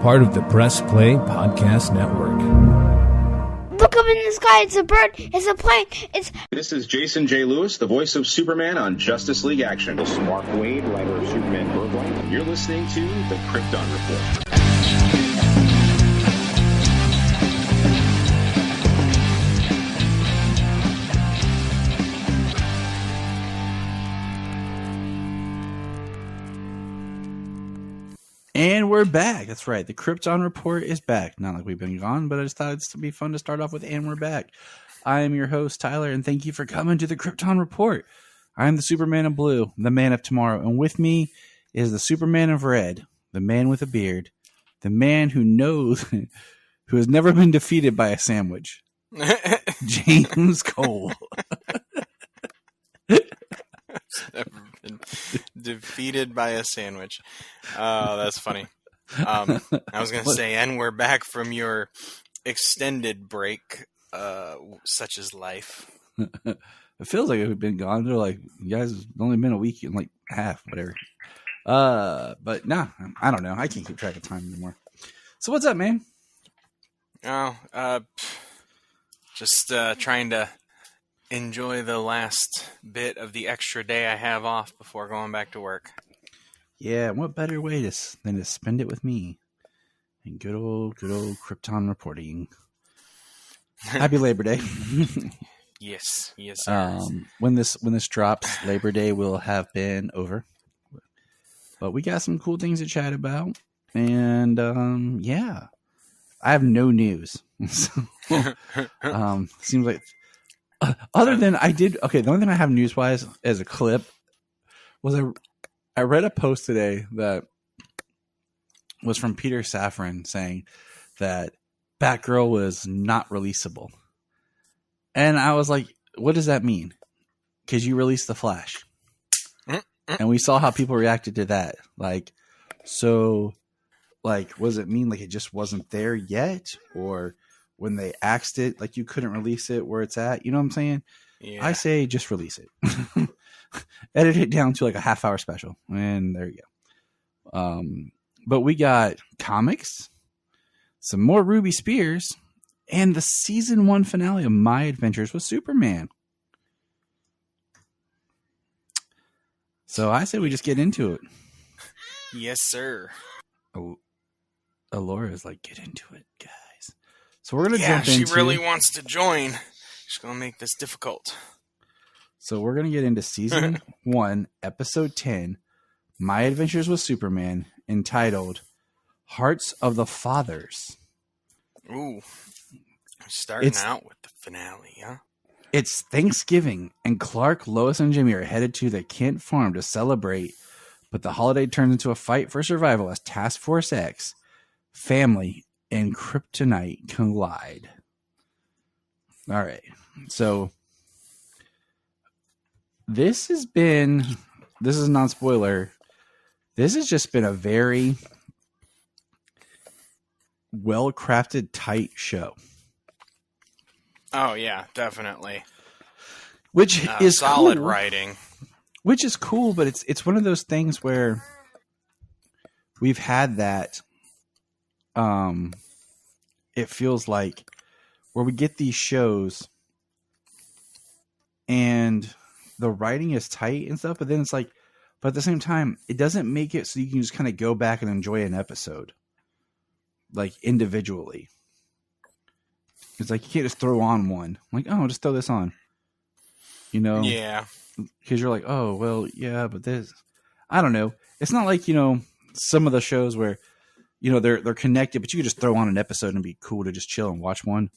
part of the Press Play Podcast Network. Look up in the sky, it's a bird, it's a plane, This is Jason J. Lewis, the voice of Superman on Justice League Action. This is Mark Wade, writer of Superman Birthright. You're listening to the Krypton Report. And we're back. That's right. The Krypton Report is back. Not like we've been gone, but I just thought it'd be fun to start off with "And we're back." I am your host, Tyler, and thank you for coming to the Krypton Report. I am the Superman of Blue, the man of tomorrow, and with me is the Superman of Red, the man with a beard, the man who knows, who has never been defeated by a sandwich, James Cole. Never been defeated by a sandwich. Oh, that's funny. I was going to say, and we're back from your extended break, such as life. It feels like we've been gone. They're like, you guys, it's only been a week and like half, whatever. But nah, I don't know. I can't keep track of time anymore. So what's up, man? Oh, just trying to enjoy the last bit of the extra day I have off before going back to work. Yeah, what better way than to spend it with me and good old Krypton reporting. Happy Labor Day. Yes, sir. When this drops, Labor Day will have been over. But we got some cool things to chat about, and yeah, I have no news. So, seems like. Other than the only thing I have news-wise as a clip was I read a post today that was from Peter Safran saying that Batgirl was not releasable. And I was like, what does that mean? Because you released The Flash. And we saw how people reacted to that. Like, so, like, what does it mean? Like, it just wasn't there yet? Or when they axed it, like you couldn't release it where it's at. You know what I'm saying? Yeah. I say just release it. Edit it down to like a half-hour special. And there you go. But we got comics, some more Ruby Spears, and the season 1 finale of My Adventures with Superman. So I say we just get into it. Yes, sir. Alora's like, get into it, guys. So we're going to jump into... Yeah, she really wants to join. She's going to make this difficult. So we're going to get into Season 1, Episode 10, My Adventures with Superman, entitled Hearts of the Fathers. Ooh. Starting out with the finale, huh? It's Thanksgiving, and Clark, Lois, and Jimmy are headed to the Kent farm to celebrate, but the holiday turns into a fight for survival as Task Force X, family, and Kryptonite collide. All right. So this is non-spoiler. This has just been a very well-crafted, tight show. Oh, yeah, definitely. Which is solid cool. Writing. Which is cool, but it's one of those things where we've had that it feels like where we get these shows and the writing is tight and stuff, but then it's like, but at the same time, it doesn't make it so you can just kind of go back and enjoy an episode like individually. It's like you can't just throw on one. Like, oh, just throw this on. You know? Yeah. Because you're like, oh, well, yeah, but this, I don't know. It's not like, you know, some of the shows where, you know, they're connected, but you could just throw on an episode and be cool to just chill and watch one.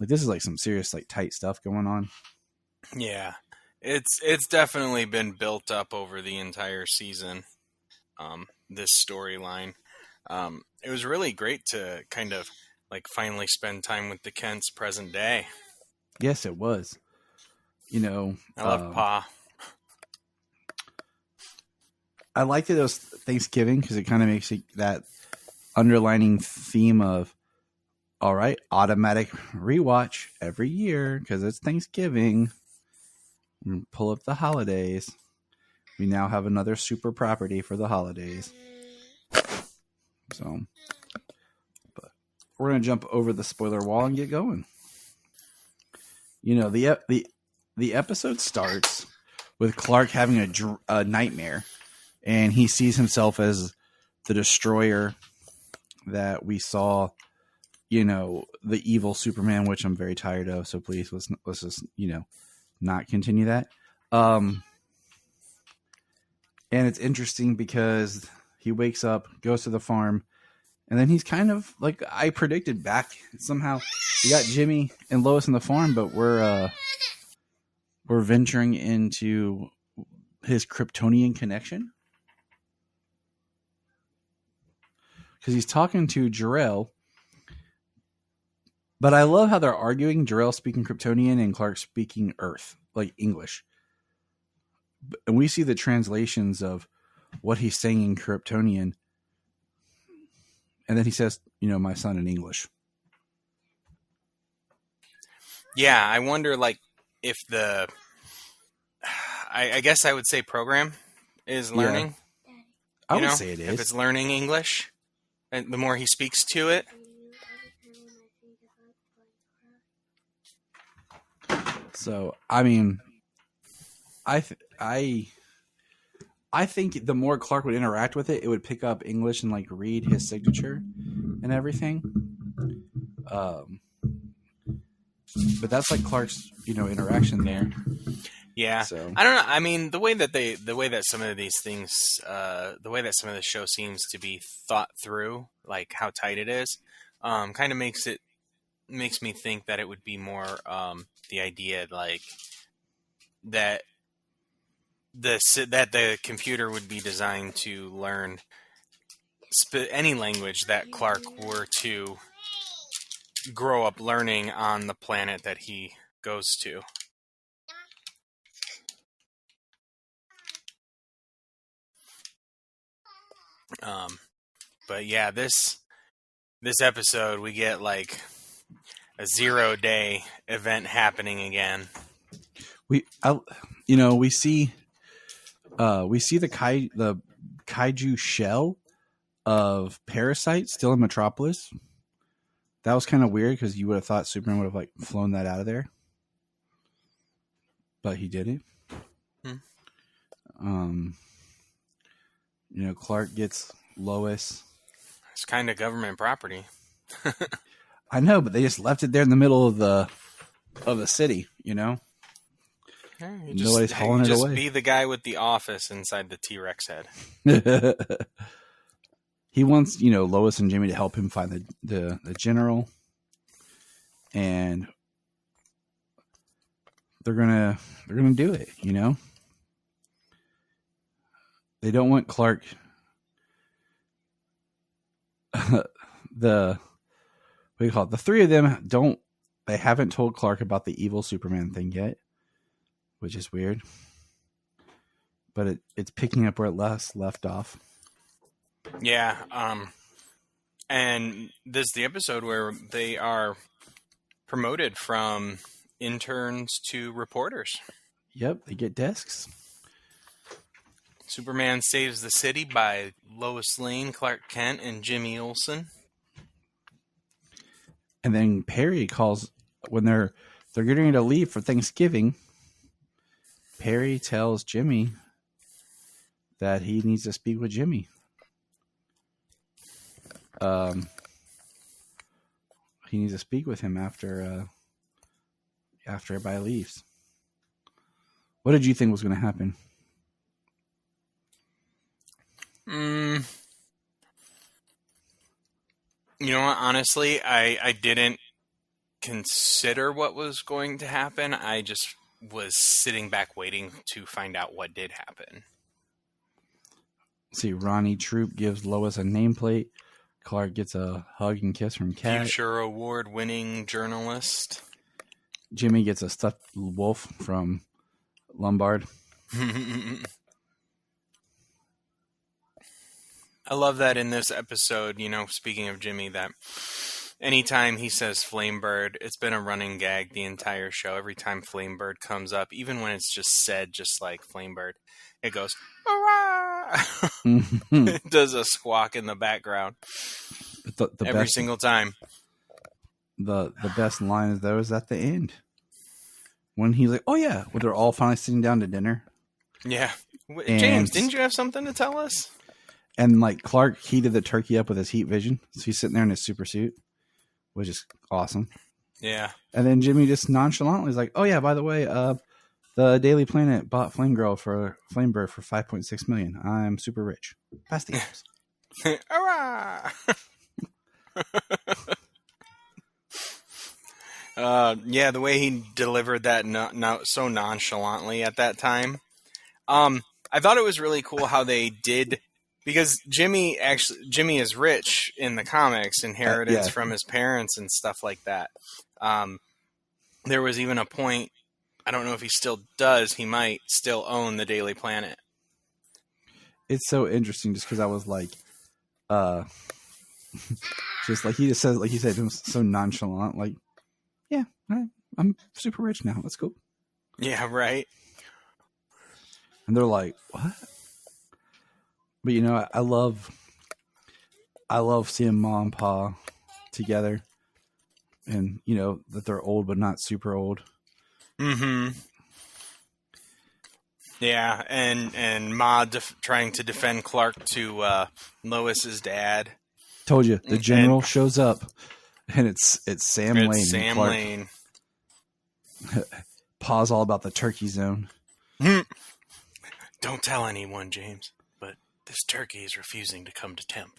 Like, this is like some serious, like, tight stuff going on. Yeah. It's definitely been built up over the entire season, this storyline. It was really great to kind of, like, finally spend time with the Kents present day. Yes, it was. You know, I love Pa. I liked it was Thanksgiving because it kind of makes it that underlining theme of, all right, automatic rewatch every year because it's Thanksgiving. Pull up the holidays. We now have another super property for the holidays. So we're gonna jump over the spoiler wall and get going. You know, the episode starts with Clark having a nightmare, and he sees himself as the destroyer that we saw. You know, the evil Superman, which I'm very tired of. So please, let's just, you know, not continue that. And it's interesting because he wakes up, goes to the farm, and then he's kind of like I predicted back. Somehow we got Jimmy and Lois in the farm, but we're venturing into his Kryptonian connection because he's talking to Jor-El. But I love how they're arguing, Jor-El speaking Kryptonian and Clark speaking Earth, like English. And we see the translations of what he's saying in Kryptonian. And then he says, you know, my son in English. Yeah, I wonder, like, if the... I guess I would say program is learning. Yeah. I would say it is. If it's learning English, and the more he speaks to it. So, I mean, I think the more Clark would interact with it, it would pick up English and like read his signature and everything. But that's like Clark's, you know, interaction there. Yeah, so. I don't know. I mean, the way that some of these things, the way that some of the show seems to be thought through, like how tight it is, kind of makes me think that it would be more the idea like that the computer would be designed to learn any language that Clark were to grow up learning on the planet that he goes to. But yeah, this episode we get like a 0-day event happening again. We see the kaiju shell of Parasite still in Metropolis. That was kind of weird because you would have thought Superman would have like flown that out of there, but he didn't. You know, Clark gets Lois. It's kind of government property. I know, but they just left it there in the middle of the city. You know, nobody's hauling it away. Just be the guy with the office inside the T-Rex head. He wants, you know, Lois and Jimmy to help him find the general, and they're gonna do it. You know, they don't want Clark. The three of them they haven't told Clark about the evil Superman thing yet, which is weird. But it's picking up where it left off. Yeah, and this is the episode where they are promoted from interns to reporters. Yep, they get desks. Superman saves the city by Lois Lane, Clark Kent, and Jimmy Olsen. And then Perry calls when they're getting ready to leave for Thanksgiving. Perry tells Jimmy that he needs to speak with Jimmy. He needs to speak with him after everybody leaves. What did you think was going to happen? You know what? Honestly, I didn't consider what was going to happen. I just was sitting back waiting to find out what did happen. See, Ronnie Troop gives Lois a nameplate. Clark gets a hug and kiss from Kat. Future award-winning journalist. Jimmy gets a stuffed wolf from Lombard. I love that in this episode, you know, speaking of Jimmy, that anytime he says Flamebird, it's been a running gag the entire show. Every time Flamebird comes up, even when it's just said just like Flamebird, it goes, it does a squawk in the background. The every best, single time. the best line of those at the end when he's like, "Oh yeah," when they're all finally sitting down to dinner. Yeah. And- James, didn't you have something to tell us? And like Clark heated the turkey up with his heat vision, so he's sitting there in his super suit, which is awesome. Yeah. And then Jimmy just nonchalantly is like, "Oh yeah, by the way, the Daily Planet bought Flamebird for $5.6 million. I'm super rich. Pass the apples." Hurrah! Yeah, the way he delivered that so nonchalantly at that time. I thought it was really cool how they did, because Jimmy is rich in the comics, inheritance from his parents and stuff like that. There was even a point, I don't know if he still does, he might still own the Daily Planet. It's so interesting just because I was like, just like he just says, like he said, it was so nonchalant, like, yeah, I'm super rich now. Let's go. Yeah, right. And they're like, what? But you know, I love seeing Mom and Pa together, and you know that they're old but not super old. Mm-hmm. Yeah, and Ma trying to defend Clark to Lois's dad. Told you, the general shows up, and it's Sam Lane. It's Sam Lane. Pa's all about the turkey zone. Don't tell anyone, James, but this turkey is refusing to come to temp.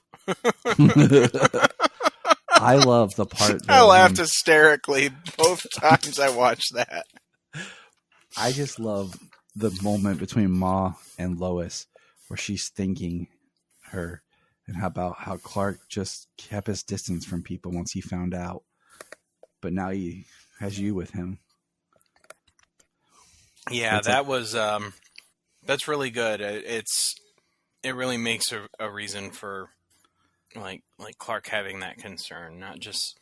I love the part that I laughed hysterically both times I watched that. I just love the moment between Ma and Lois where she's thanking her, and how about how Clark just kept his distance from people once he found out, but now he has you with him. Yeah, that's really good. It really makes a reason for like Clark having that concern, not just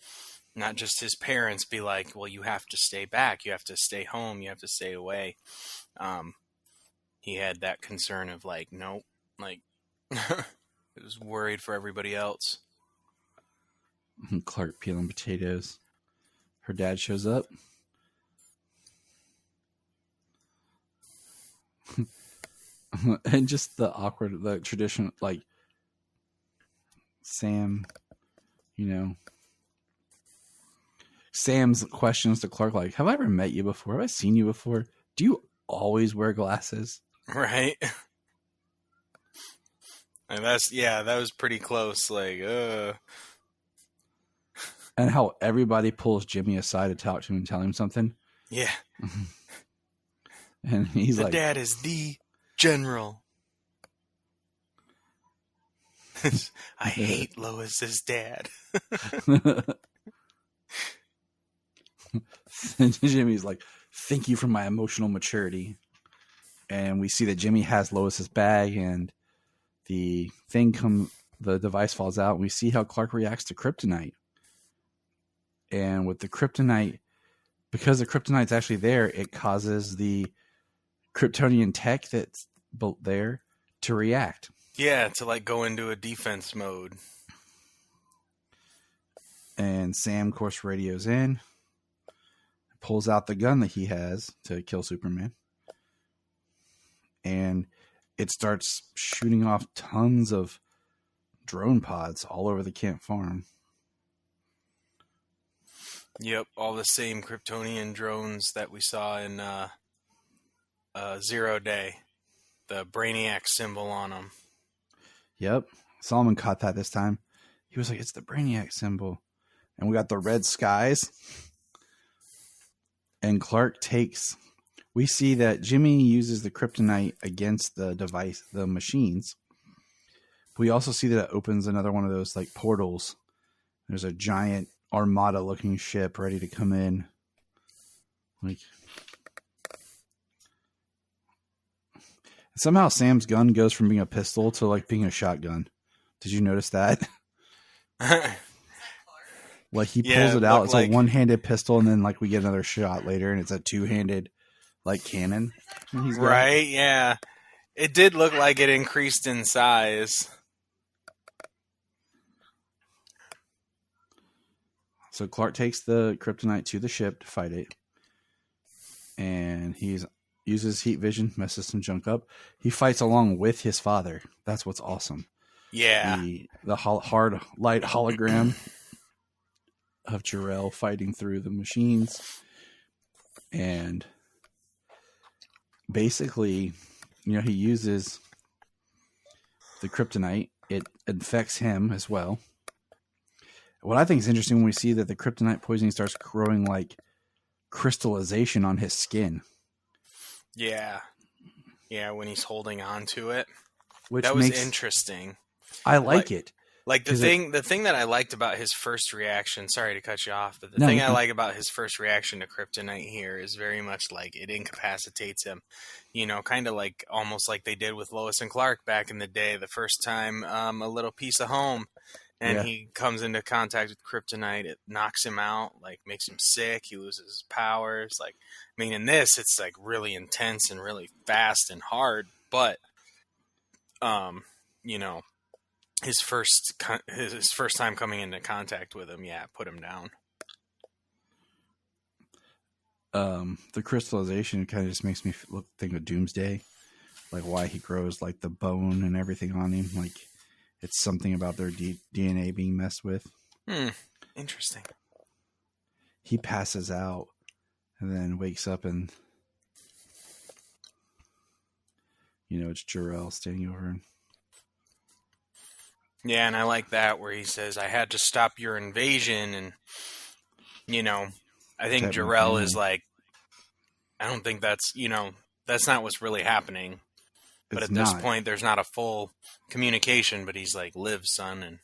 his parents be like, well, you have to stay back, you have to stay home, you have to stay away. He had that concern of like, nope, like it was worried for everybody else. Clark peeling potatoes. Her dad shows up. And just the awkward, the tradition, like Sam, you know, Sam's questions to Clark, like, have I ever met you before? Have I seen you before? Do you always wear glasses? Right. And that was pretty close. Like, And how everybody pulls Jimmy aside to talk to him and tell him something. Yeah. And he's like, dad is the general. I hate Lois's dad. And Jimmy's like, thank you for my emotional maturity. And we see that Jimmy has Lois's bag, and the device falls out, and we see how Clark reacts to kryptonite. And with the kryptonite, because the kryptonite's actually there, it causes the Kryptonian tech that's built there to react. Yeah, to like go into a defense mode. And Sam, of course, radios in, pulls out the gun that he has to kill Superman. And it starts shooting off tons of drone pods all over the Kent farm. Yep, all the same Kryptonian drones that we saw in Zero Day. The Brainiac symbol on them. Yep, Solomon caught that this time. He was like, it's the Brainiac symbol. And we got the red skies. And Clark takes... We see that Jimmy uses the kryptonite against the device, the machines. We also see that it opens another one of those like portals. There's a giant armada-looking ship ready to come in. Like, somehow Sam's gun goes from being a pistol to like being a shotgun. Did you notice that? Like he pulls it out. It's like a one-handed pistol, and then like we get another shot later, and it's a two-handed like cannon. Right? Yeah, it did look like it increased in size. So Clark takes the kryptonite to the ship to fight it, and he uses heat vision, messes some junk up. He fights along with his father. That's what's awesome. Yeah. The hard light hologram of Jor-El fighting through the machines, and basically, he uses the kryptonite. It infects him as well. What I think is interesting when we see that the kryptonite poisoning starts growing like crystallization on his skin. Yeah. Yeah, when he's holding on to it. That was interesting. I like it. Like the thing that I liked about his first reaction, sorry to cut you off, but the thing I like about his first reaction to kryptonite here is very much like it incapacitates him. Kind of like almost like they did with Lois and Clark back in the day, the first time a little piece of home and he comes into contact with kryptonite, it knocks him out, like makes him sick, he loses his powers. Like, I mean, in this it's like really intense and really fast and hard, but his first time coming into contact with him, put him down. The crystallization kind of just makes me think of Doomsday, like why he grows like the bone and everything on him. Like it's something about their DNA being messed with. Interesting. He passes out and then wakes up and, it's Jor-El standing over him. Yeah, and I like that where he says, I had to stop your invasion. And, I think Jor-El is like, I don't think that's, that's not what's really happening. But at this point, there's not a full communication, but he's like, live, son,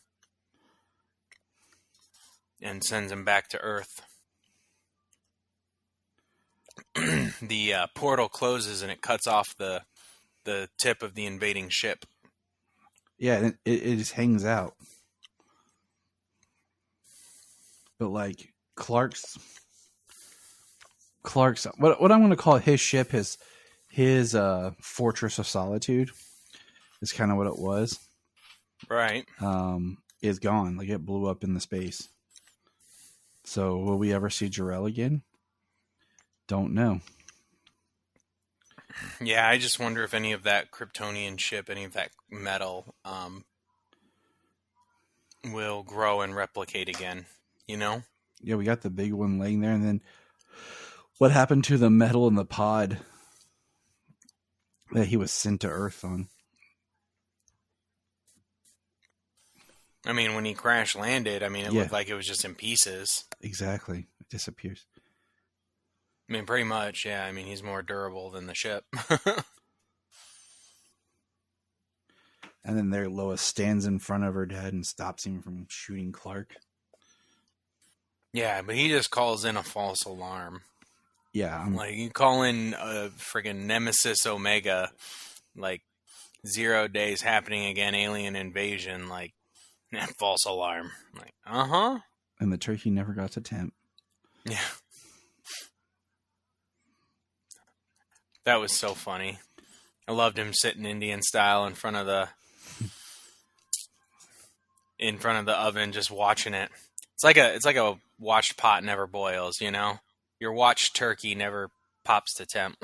and sends him back to Earth. The portal closes and it cuts off the tip of the invading ship. Yeah, it just hangs out. But like Clark's what I'm going to call his ship, his Fortress of Solitude is kind of what it was. Right. Is gone. Like it blew up in the space. So will we ever see Jor-El again? Don't know. Yeah, I just wonder if any of that Kryptonian ship, any of that metal, will grow and replicate again, Yeah, we got the big one laying there, and then what happened to the metal in the pod that he was sent to Earth on? I mean, when he crash landed, it looked like it was just in pieces. Exactly. It disappears. I mean, pretty much, yeah. I mean, he's more durable than the ship. And then there Lois stands in front of her dad and stops him from shooting Clark. Yeah, but he just calls in a false alarm. Yeah. Like, you call in a friggin' Nemesis Omega, like, 0 days happening again, alien invasion, like, false alarm. Like, uh-huh. And the turkey never got to temp. Yeah. That was so funny. I loved him sitting Indian style in front of the oven, just watching it. It's like a watched pot never boils, Your watched turkey never pops to temp.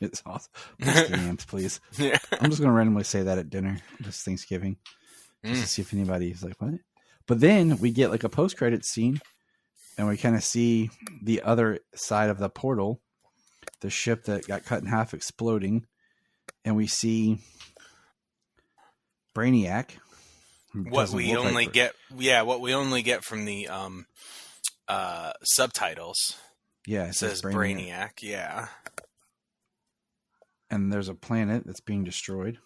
It's awesome. Stamps, please. Yeah. I'm just gonna randomly say that at dinner, just Thanksgiving, just to see if anybody's like, what? But then we get like a post-credit scene. And we kind of see the other side of the portal, the ship that got cut in half exploding. And we see Brainiac. What we only get from the subtitles. Yeah, it says Brainiac. Yeah. And there's a planet that's being destroyed.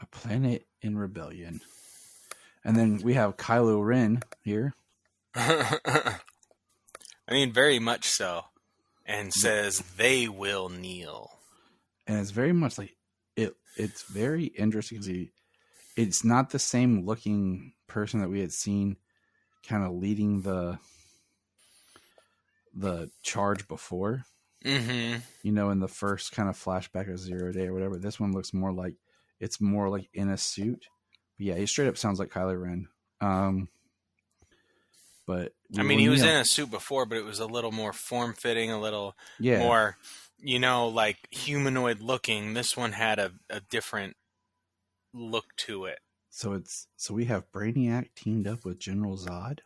A planet in rebellion. And then we have Kylo Ren here. I mean, very much so. And says, they will kneel. And it's very much like, it's very interesting. It's not the same looking person that we had seen kind of leading the charge before. Mm-hmm. You know, in the first kind of flashback of Zero Day or whatever. This one looks more like it's more like in a suit. But yeah, he straight up sounds like Kylo Ren. But I mean, he was in a suit before, but it was a little more form-fitting, a little more, like humanoid looking. This one had a different look to it. So we have Brainiac teamed up with General Zod.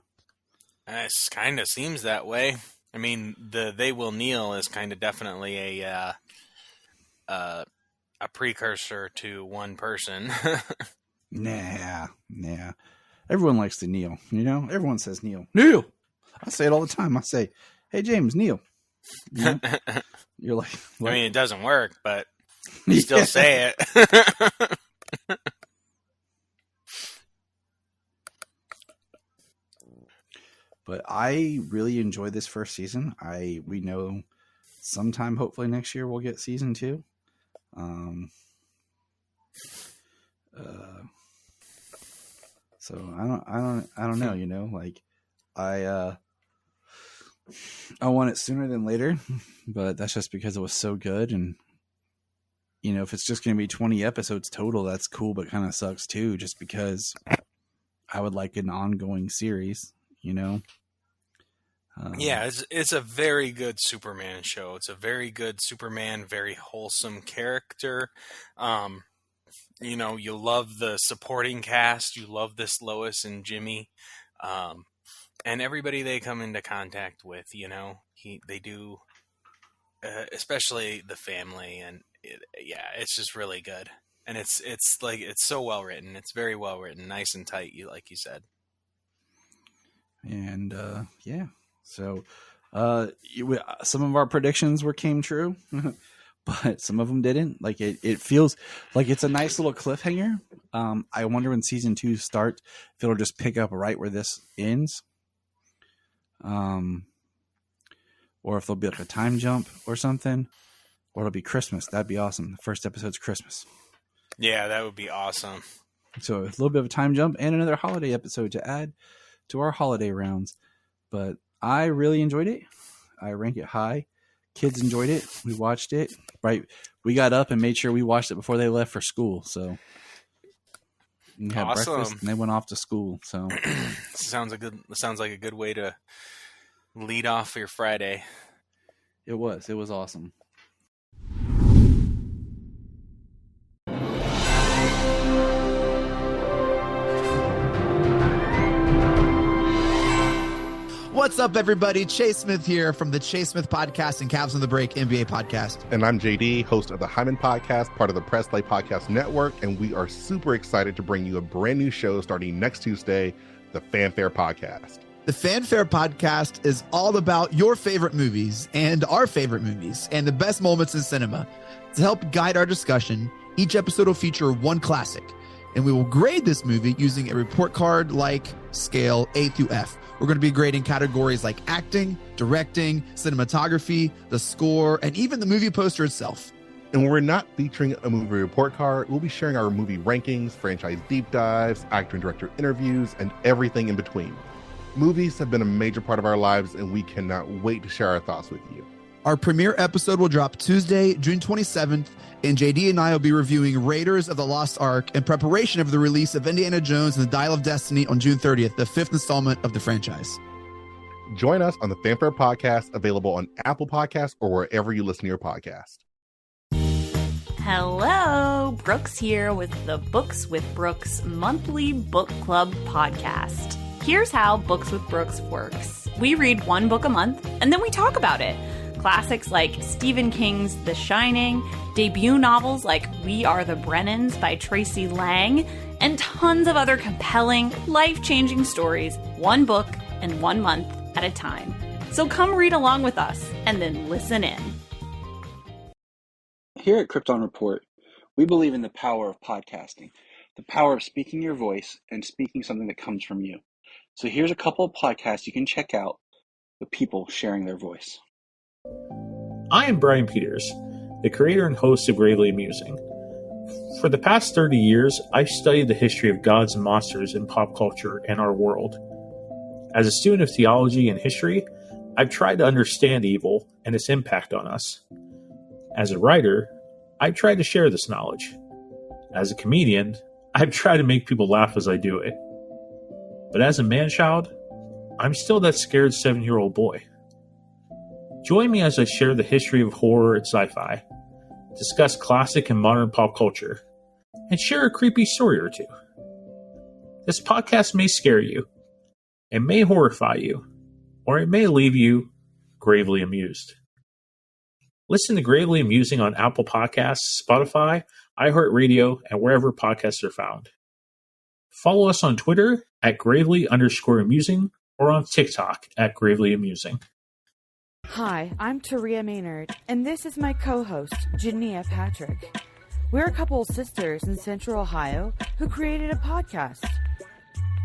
It kind of seems that way. I mean, the They Will Kneel is kind of definitely a precursor to one person. Nah. Everyone likes to kneel, you know? Everyone says kneel. Kneel! I say it all the time. I say, hey, James, kneel. You know? You're like... I mean, it doesn't work, but you still say it. But I really enjoyed this first season. We know sometime, hopefully next year, we'll get season 2. So I don't know, you know, like I want it sooner than later, but that's just because it was so good. And, you know, if it's just going to be 20 episodes total, that's cool, but kind of sucks too, just because I would like an ongoing series, you know? Yeah, it's a very good Superman show. It's a very good Superman, very wholesome character. You know, you love the supporting cast. You love this Lois and Jimmy, and everybody they come into contact with. You know, they do, especially the family, and it's just really good. And it's so well written. It's very well written, nice and tight. Like you said. And so some of our predictions came true. But some of them didn't. Like it feels like it's a nice little cliffhanger. I wonder when season 2 starts if it'll just pick up right where this ends, or if there'll be like a time jump or something, or it'll be Christmas. That'd be awesome. The first episode's Christmas. Yeah, that would be awesome. So a little bit of a time jump and another holiday episode to add to our holiday rounds. But I really enjoyed it. I rank it high. Kids enjoyed it. We watched it. Right, we got up and made sure we watched it before they left for school. So we had breakfast and they went off to school. So sounds like a good way to lead off your Friday. It was awesome. What's up, everybody? Chase Smith here from the Chase Smith Podcast and Cavs on the Break NBA Podcast. And I'm JD, host of the Hyman Podcast, part of the Press Play Podcast Network, and we are super excited to bring you a brand new show starting next Tuesday, the Fanfare Podcast. The Fanfare Podcast is all about your favorite movies and our favorite movies and the best moments in cinema. To help guide our discussion, each episode will feature one classic, and we will grade this movie using a report card-like scale A through F. We're going to be grading categories like acting, directing, cinematography, the score, and even the movie poster itself. And we're not featuring a movie report card. We'll be sharing our movie rankings, franchise deep dives, actor and director interviews, and everything in between. Movies have been a major part of our lives, and we cannot wait to share our thoughts with you. Our premiere episode will drop Tuesday, June 27th, and JD and I will be reviewing Raiders of the Lost Ark in preparation of the release of Indiana Jones and the Dial of Destiny on June 30th, the 5th installment of the franchise. Join us on the Fanfare Podcast, available on Apple Podcasts or wherever you listen to your podcast. Hello, Brooks here with the Books with Brooks monthly book club podcast. Here's how Books with Brooks works. We read one book a month, and then we talk about it. Classics like Stephen King's The Shining, debut novels like We Are the Brennans by Tracy Lang, and tons of other compelling, life-changing stories, one book and 1 month at a time. So come read along with us, and then listen in. Here at Krypton Report, we believe in the power of podcasting, the power of speaking your voice and speaking something that comes from you. So here's a couple of podcasts you can check out with people sharing their voice. I am Brian Peters, the creator and host of Gravely Amusing. For the past 30 years, I've studied the history of gods and monsters in pop culture and our world. As a student of theology and history, I've tried to understand evil and its impact on us. As a writer, I've tried to share this knowledge. As a comedian, I've tried to make people laugh as I do it. But as a man-child, I'm still that scared 7-year-old boy. Join me as I share the history of horror and sci-fi, discuss classic and modern pop culture, and share a creepy story or two. This podcast may scare you, it may horrify you, or it may leave you gravely amused. Listen to Gravely Amusing on Apple Podcasts, Spotify, iHeartRadio, and wherever podcasts are found. Follow us on Twitter at Gravely_Amusing or on TikTok at Gravely Amusing. Hi, I'm Taria Maynard, and this is my co-host, Jania Patrick. We're a couple of sisters in Central Ohio who created a podcast.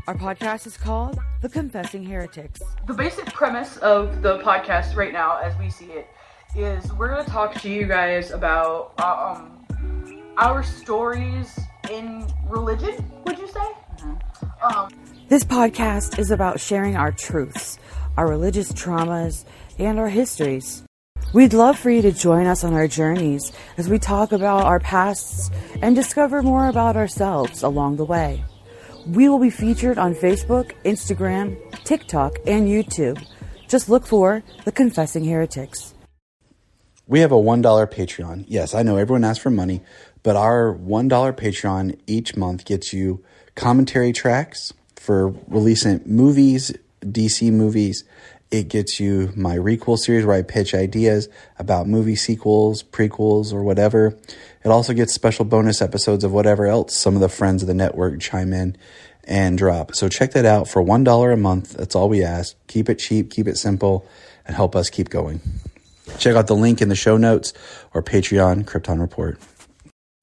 Our podcast is called The Confessing Heretics. The basic premise of the podcast right now, as we see it, is we're going to talk to you guys about our stories in religion, would you say? This podcast is about sharing our truths, our religious traumas, and our histories. We'd love for you to join us on our journeys as we talk about our pasts and discover more about ourselves along the way. We will be featured on Facebook, Instagram, TikTok, and YouTube. Just look for The Confessing Heretics. We have a $1 Patreon. Yes, I know everyone asks for money, but our $1 Patreon each month gets you commentary tracks for releasing movies, DC movies. It gets you my Requel series where I pitch ideas about movie sequels, prequels, or whatever. It also gets special bonus episodes of whatever else some of the friends of the network chime in and drop. So check that out for $1 a month. That's all we ask. Keep it cheap, keep it simple, and help us keep going. Check out the link in the show notes or Patreon Krypton Report.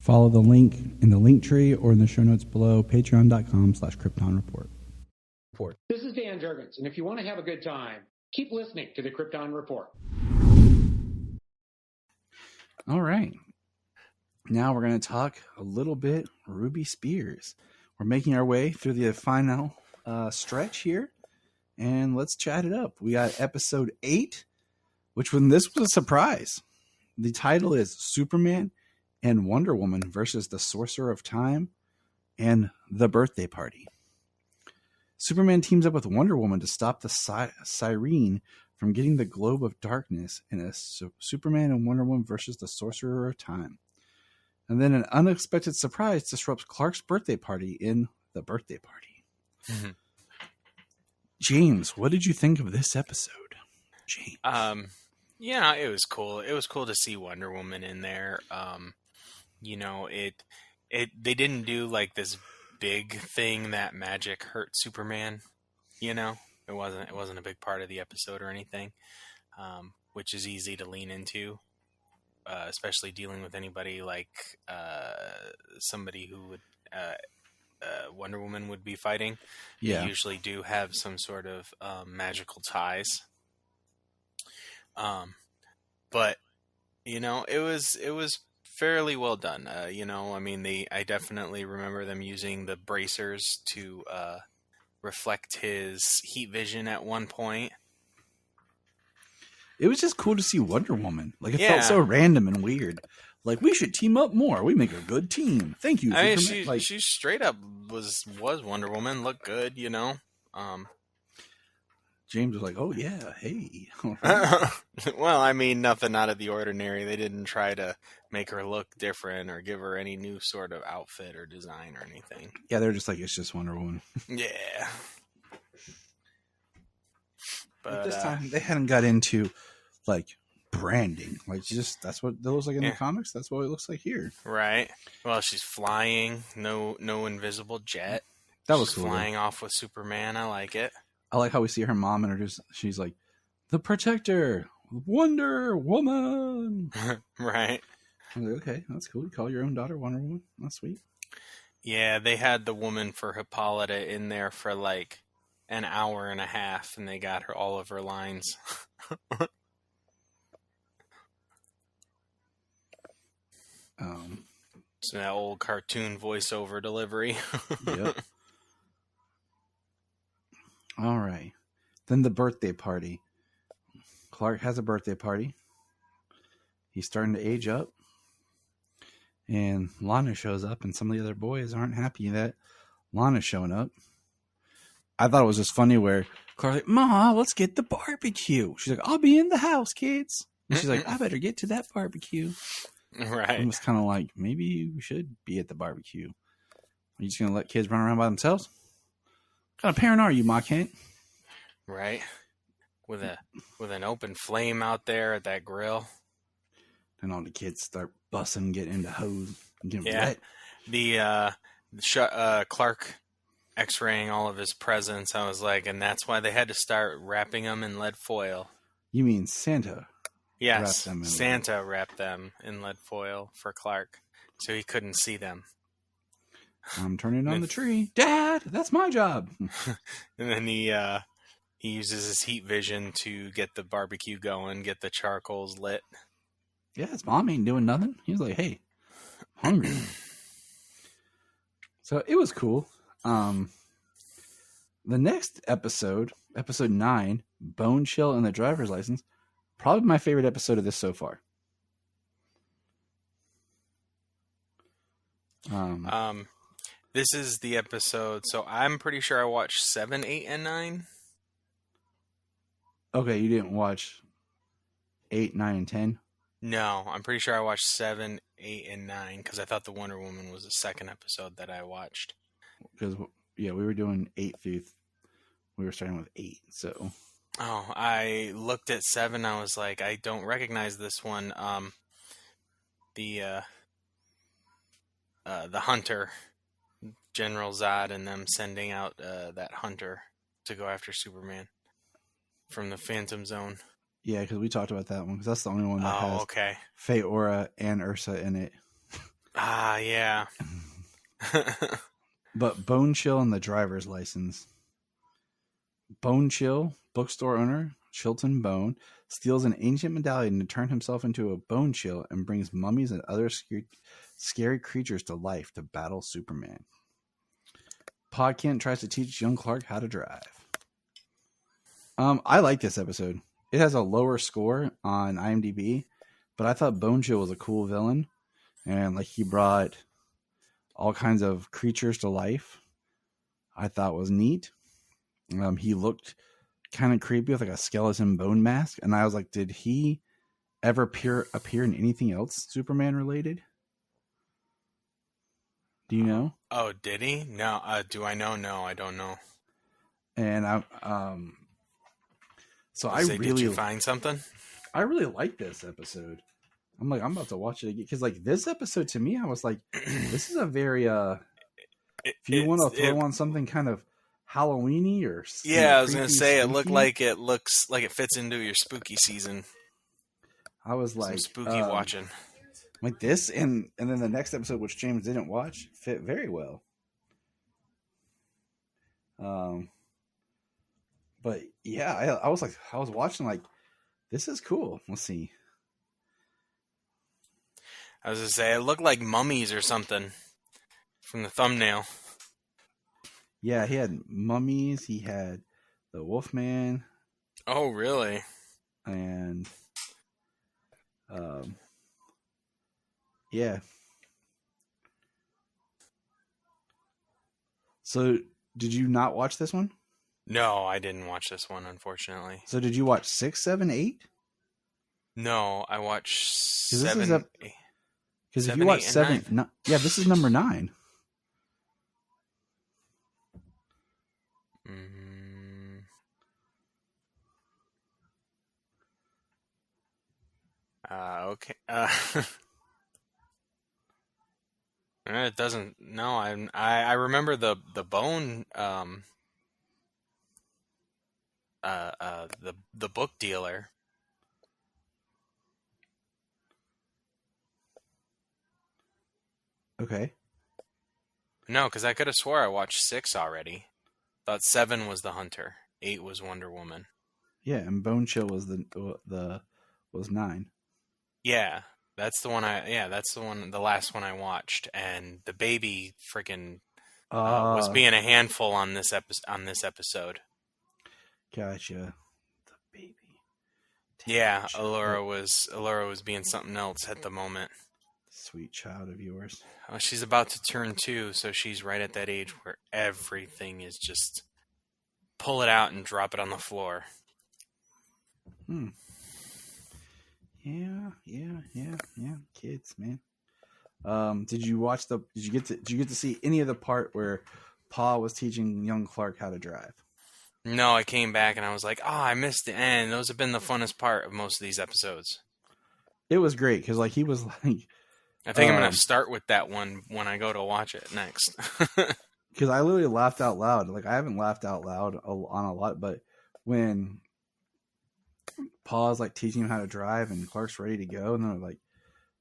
Follow the link in the link tree or in the show notes below, patreon.com/Krypton Report. This is Dan Jurgens, and if you want to have a good time, keep listening to the Krypton Report. All right. Now we're going to talk a little bit Ruby Spears. We're making our way through the final stretch here, and let's chat it up. We got episode 8, which when this was a surprise. The title is Superman and Wonder Woman versus the Sorcerer of Time and the Birthday Party. Superman teams up with Wonder Woman to stop the Siren from getting the Globe of Darkness in a Superman and Wonder Woman versus the Sorcerer of Time. And then an unexpected surprise disrupts Clark's birthday party in the Birthday Party. Mm-hmm. James, what did you think of this episode? James. Yeah, it was cool. It was cool to see Wonder Woman in there. They didn't do like this big thing that magic hurt Superman. It wasn't a big part of the episode or anything, which is easy to lean into, especially dealing with anybody like somebody who would Wonder Woman would be fighting. Yeah. They usually do have some sort of magical ties. But it was fairly well done. I definitely remember them using the bracers to reflect his heat vision at one point. It was just cool to see Wonder Woman. Like, it felt so random and weird. Like, we should team up more. We make a good team. Thank you. I mean, she straight up was Wonder Woman. Looked good, James was like, "Oh yeah, hey." Well, I mean, nothing out of the ordinary. They didn't try to make her look different or give her any new sort of outfit or design or anything. Yeah, they're just like, it's just Wonder Woman. Yeah. But this time they hadn't got into like branding. Like, that's what it looks like in the comics. That's what it looks like here. Right. Well, she's flying. No invisible jet. That was she's cool. Flying off with Superman. I like it. I like how we see her mom introduced. She's like, the Protector, Wonder Woman. Right. I'm like, okay, that's cool. You call your own daughter Wonder Woman. That's sweet. Yeah, they had the woman for Hippolyta in there for like an hour and a half, and they got her all of her lines. So that old cartoon voiceover delivery. Yep. All right. Then the birthday party. Clark has a birthday party. He's starting to age up. And Lana shows up, and some of the other boys aren't happy that Lana's showing up. I thought it was just funny where Clark's like, Ma, let's get the barbecue. She's like, I'll be in the house, kids. And she's like, I better get to that barbecue. Right. It was kind of like, maybe we should be at the barbecue. Are you just going to let kids run around by themselves? What kind of parent are you, Ma Kent? Right. With an open flame out there at that grill. And all the kids start bussing, getting into hose, and getting Yeah. wet. The Clark x-raying all of his presents, I was like, and that's why they had to start wrapping them in lead foil. You mean Santa? Yes, them in Santa wrapped them in lead foil for Clark, so he couldn't see them. I'm turning on the tree. Dad, that's my job. And then he uses his heat vision to get the barbecue going, get the charcoals lit. Yeah, his mom ain't doing nothing. He was like, hey, hungry. So it was cool. The next episode, episode 9, Bone Chill and the Driver's License, probably my favorite episode of this so far. This is the episode, so I'm pretty sure I watched 7, 8, and 9. Okay, you didn't watch 8, 9, and 10? No, I'm pretty sure I watched 7, 8, and 9 because I thought the Wonder Woman was the second episode that I watched. Because, yeah, we were doing 8 through... We were starting with 8, so... Oh, I looked at 7. I was like, I don't recognize this one. The hunter, General Zod, and them sending out that hunter to go after Superman from the Phantom Zone. Yeah, because we talked about that one, because that's the only one that has okay. Faye Aura and Ursa in it. Ah, yeah. But Bone Chill and the Driver's License. Bone Chill, bookstore owner, Chilton Bone, steals an ancient medallion to turn himself into a Bone Chill and brings mummies and other scary creatures to life to battle Superman. Pa Kent tries to teach young Clark how to drive. I like this episode. It has a lower score on IMDb, but I thought Bone Chill was a cool villain, and like he brought all kinds of creatures to life. I thought was neat. He looked kind of creepy with like a skeleton bone mask, and I was like, did he ever appear in anything else Superman related? Do you know? Oh, did he? No. Do I know? No, I don't know. And Did you find something? I really like this episode. I'm like, I'm about to watch it again because like this episode to me, I was like, this is a very if you want to throw on something kind of Halloweeny or yeah, I was gonna say spooky, it looks like it fits into your spooky season. I was like spooky watching like this, and then the next episode, which James didn't watch, fit very well. But yeah, I was watching like, this is cool. Let's see. I was gonna say it looked like mummies or something from the thumbnail. Yeah, he had mummies. He had the Wolfman. Oh, really? And yeah. So, did you not watch this one? No, I didn't watch this one, unfortunately. So, did you watch 6, 7, 8? No, I watched 7. Because if you watch 7, yeah, this is number 9. Okay. It doesn't. No, I remember the bone. The book dealer. Okay. No, because I could have swore I watched 6 already. Thought 7 was the Hunter, 8 was Wonder Woman. Yeah, and Bone Chill was was 9. Yeah, that's the one. That's the one. The last one I watched, and the baby freaking was being a handful on this episode. Gotcha. The baby. Yeah, Allura was being something else at the moment. Sweet child of yours. Oh, she's about to turn 2, so she's right at that age where everything is just pull it out and drop it on the floor. Yeah. Kids, man. Did you get to see any of the part where Pa was teaching young Clark how to drive? No, I came back and I was like, I missed the end. Those have been the funnest part of most of these episodes. It was great because he was like, I think I'm going to start with that one when I go to watch it next. Because I literally laughed out loud. Like, I haven't laughed out loud on a lot, but when Pa's like teaching him how to drive and Clark's ready to go, and they're like,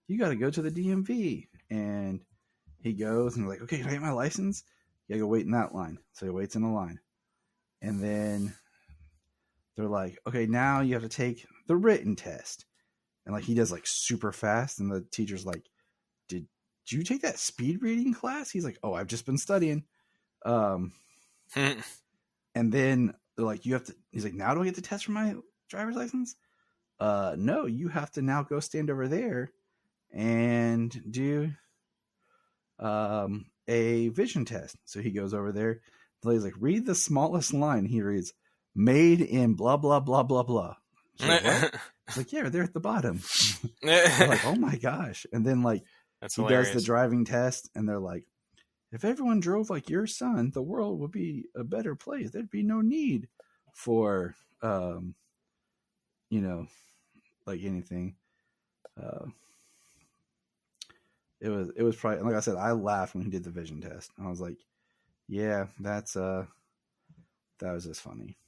you got to go to the DMV. And he goes and they're like, okay, can I get my license? You got to go wait in that line. So he waits in the line. And then they're like, okay, now you have to take the written test. And like he does like super fast. And the teacher's like, did you take that speed reading class? He's like, oh, I've just been studying. And then they're like, he's like, now do I get the test for my driver's license? No, you have to now go stand over there and do a vision test. So he goes over there. The lady's like, read the smallest line. He reads, made in blah, blah, blah, blah, blah. She's like, what? He's like, yeah, they're at the bottom. They're like, oh my gosh. And then like, That's he hilarious. does the driving test and they're like, if everyone drove like your son, the world would be a better place. There'd be no need for, like anything. It was probably, like I said, I laughed when he did the vision test. I was like, yeah, that was just funny.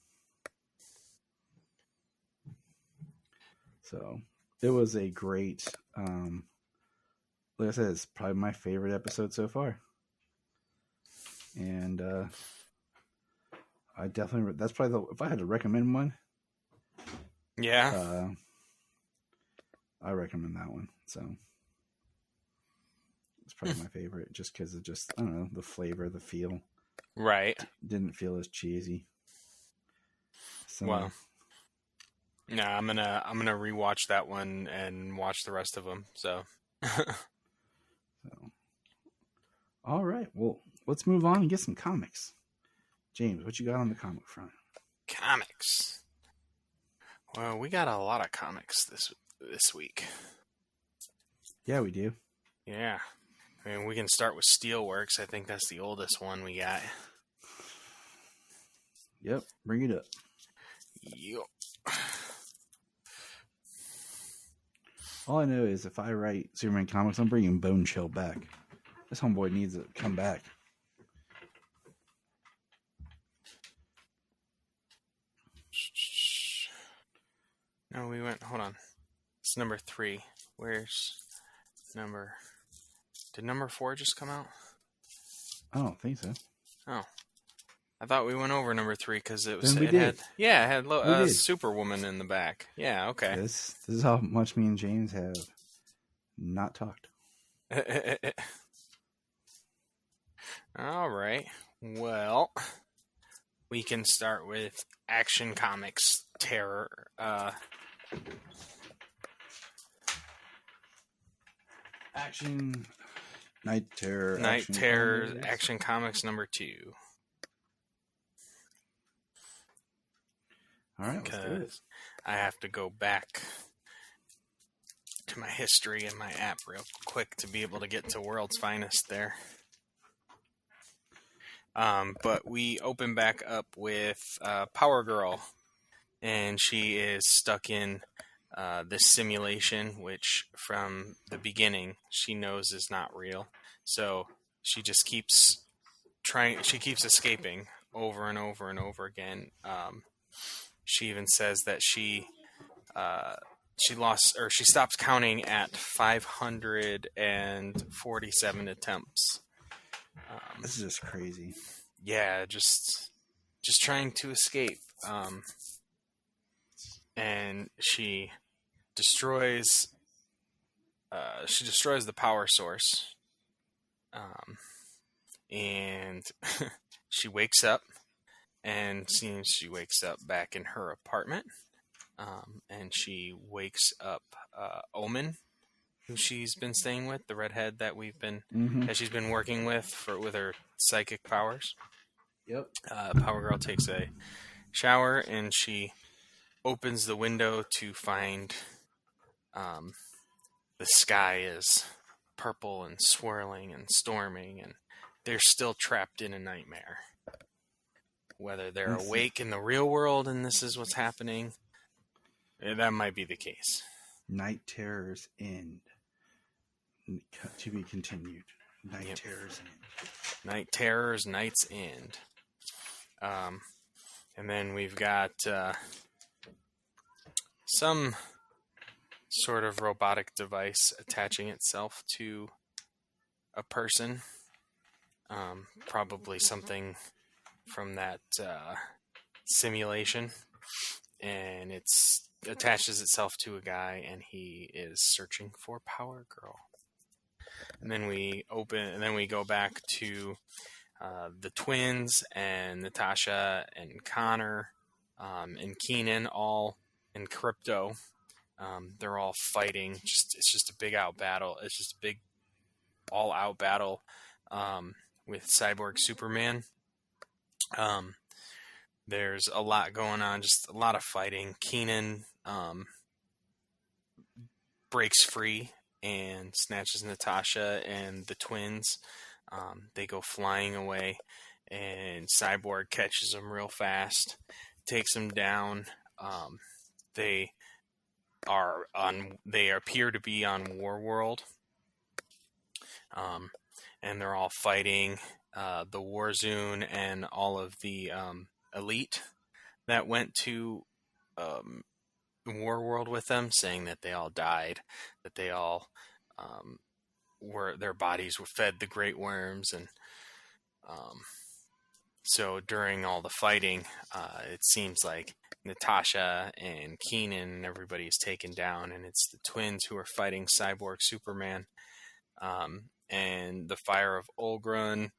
So it was a great, like I said, it's probably my favorite episode so far. And I definitely, that's probably if I had to recommend one. Yeah. I recommend that one. So it's probably my favorite just because of I don't know, the flavor, the feel. Right. Didn't feel as cheesy. So, well, no, I'm gonna rewatch that one and watch the rest of them. So. All right. Well, let's move on and get some comics. James, what you got on the comic front? Comics. Well, we got a lot of comics this week. Yeah, we do. Yeah. I mean, we can start with Steelworks. I think that's the oldest one we got. Yep. Bring it up. Yep. All I know is if I write Superman comics, I'm bringing Bone Chill back. This homeboy needs to come back. No, we went. Hold on. It's number 3. Where's number? Did number 4 just come out? I don't think so. Oh, I thought we went over number 3 because it was. Then we it did. had Superwoman in the back. Yeah. Okay. This is how much me and James have not talked. All right. Well, we can start with Action Comics Terror. Action Night Terror. Night Terror Action Comics number 2. All right, let's do it. I have to go back to my history in my app real quick to be able to get to World's Finest there. But we open back up with Power Girl, and she is stuck in this simulation, which from the beginning she knows is not real. So she just keeps escaping over and over and over again. She even says that she stops counting at 547 attempts. This is just crazy. Yeah, just trying to escape. And she destroys the power source. And she wakes up, and seems she wakes up back in her apartment, and she wakes up Omen, who she's been staying with, the redhead that that she's been working with with her psychic powers. Yep. Power Girl takes a shower and she opens the window to find the sky is purple and swirling and storming, and they're still trapped in a nightmare. Whether they're awake in the real world and this is what's happening, that might be the case. Night Terrors End. To be continued. Night Terrors End. Night Terrors, Night's End. And then we've got some sort of robotic device attaching itself to a person. Probably something from that simulation. And it attaches itself to a guy, and he is searching for Power Girl. And then we go back to the twins and Natasha and Connor and Keenan, all in Crypto. They're all fighting. It's just a big out battle. It's just a big all out battle with Cyborg Superman. There's a lot going on, just a lot of fighting. Keenan breaks free and snatches Natasha and the twins. They go flying away, and Cyborg catches them real fast, takes them down. They appear to be on Warworld, and they're all fighting the Warzone and all of the elite that went to Warworld with them, saying that they all died, that they all their bodies were fed the great worms, and so during all the fighting, it seems like Natasha and Keenan and everybody is taken down, and it's the twins who are fighting Cyborg Superman, and the fire of Olgrun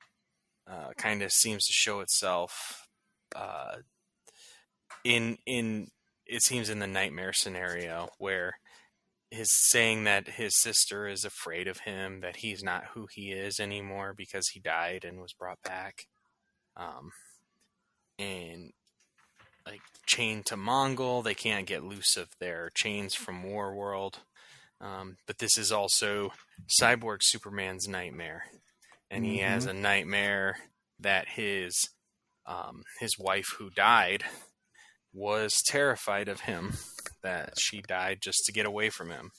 kind of seems to show itself in the nightmare scenario, where his saying that his sister is afraid of him, that he's not who he is anymore because he died and was brought back, and like chained to Mongol, they can't get loose of their chains from Warworld. But this is also Cyborg Superman's nightmare, and he has a nightmare that his wife who died was terrified of him, that she died just to get away from him.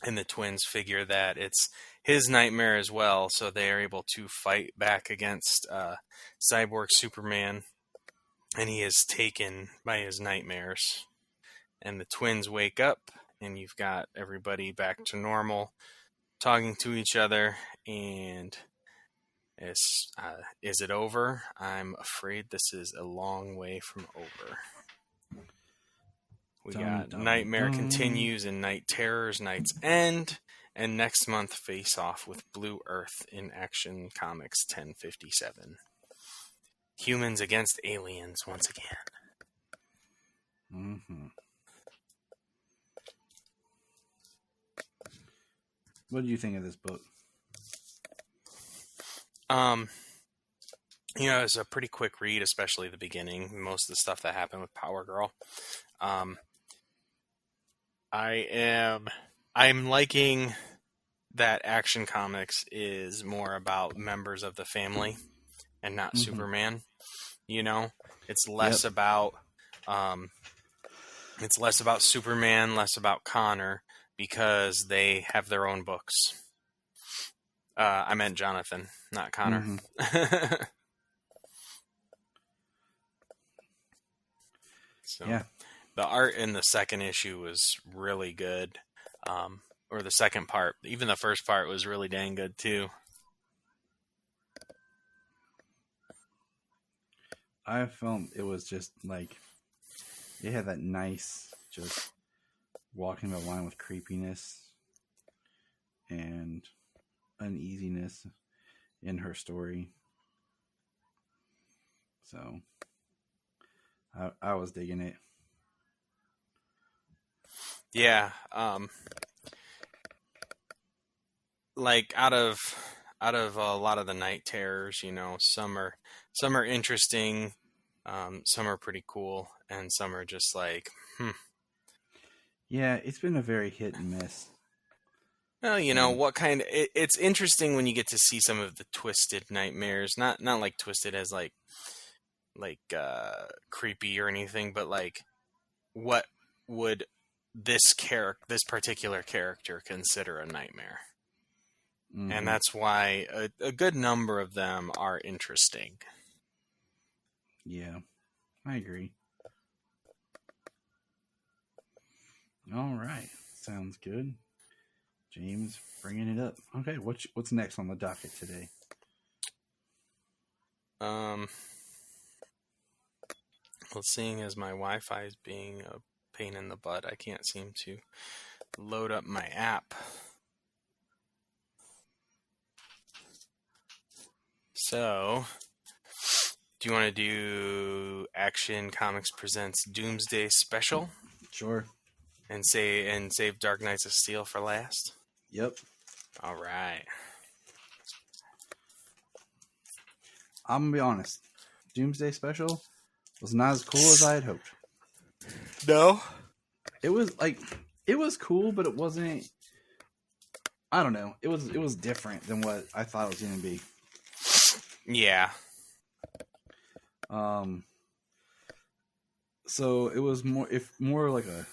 And the twins figure that it's his nightmare as well, so they are able to fight back against Cyborg Superman, and he is taken by his nightmares. And the twins wake up, and you've got everybody back to normal, talking to each other, and is it over? I'm afraid this is a long way from over. We got Nightmare Continues and Night Terrors, Night's End, and next month face off with Blue Earth in Action Comics 1057. Humans against aliens once again. What do you think of this book? It's a pretty quick read, especially the beginning. Most of the stuff that happened with Power Girl. I'm liking that Action Comics is more about members of the family and not Superman. It's less about Superman, less about Connor, because they have their own books. I meant Jonathan, not Connor. The art in the second issue was really good. Or the second part. Even the first part was really dang good, too. I felt it was just like, it had that nice, just walking the line with creepiness and uneasiness in her story. So I was digging it. Yeah. Like out of a lot of the night terrors, some are interesting, some are pretty cool, and some are just like, Yeah, it's been a very hit and miss. Well, what kind of, it's interesting when you get to see some of the twisted nightmares, not like twisted as like creepy or anything, but like what would this particular character consider a nightmare? Mm-hmm. And that's why a good number of them are interesting. Yeah, I agree. All right, sounds good. James bringing it up. Okay, what's next on the docket today? Well, seeing as my Wi-Fi is being a pain in the butt, I can't seem to load up my app. So, do you want to do Action Comics Presents Doomsday Special? Sure. And save Dark Knights of Steel for last? Yep. All right. I'm going to be honest. Doomsday Special was not as cool as I had hoped. No? It was cool, but it wasn't, I don't know. It was different than what I thought it was going to be. Yeah. So it was more like a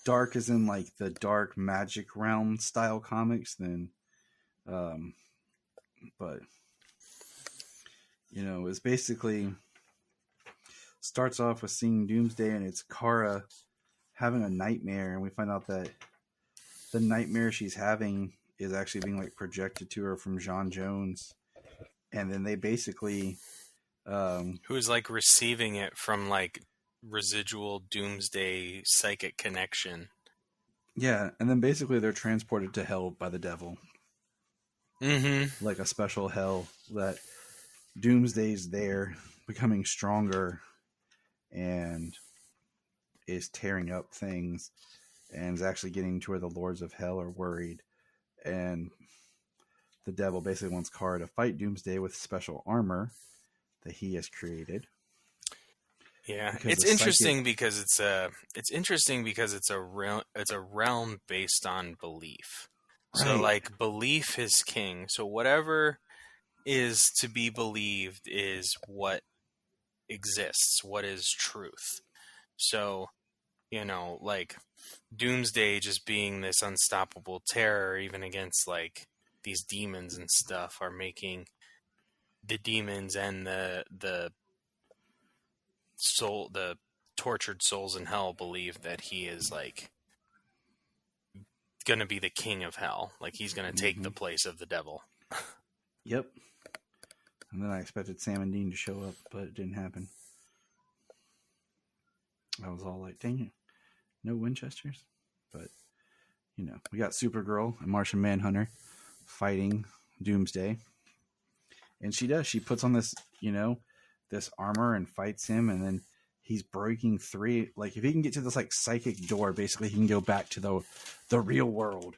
dark, as in like the dark magic realm style comics than, but it's basically starts off with seeing Doomsday and it's Kara having a nightmare, and we find out that the nightmare she's having is actually being like projected to her from J'onn J'onzz. And then they basically who is like receiving it from like residual Doomsday psychic connection. Yeah, and then basically they're transported to hell by the devil. Mm-hmm. Like a special hell that Doomsday's there, becoming stronger, and is tearing up things, and is actually getting to where the lords of hell are worried. And the devil basically wants Kara to fight Doomsday with special armor that he has created. Yeah, it's interesting because it's a realm based on belief. Right. So like belief is king. So whatever is to be believed is what exists, what is truth. So, like Doomsday just being this unstoppable terror even against like these demons and stuff are making the demons and the tortured souls in hell believe that he is like going to be the king of hell. Like he's going to take the place of the devil. Yep. And then I expected Sam and Dean to show up, but it didn't happen. I was all like, dang it, no Winchesters. But, we got Supergirl and Martian Manhunter fighting Doomsday. And she puts on this, this armor and fights him, and then he's breaking three. Like, if he can get to this, like, psychic door, basically he can go back to the real world.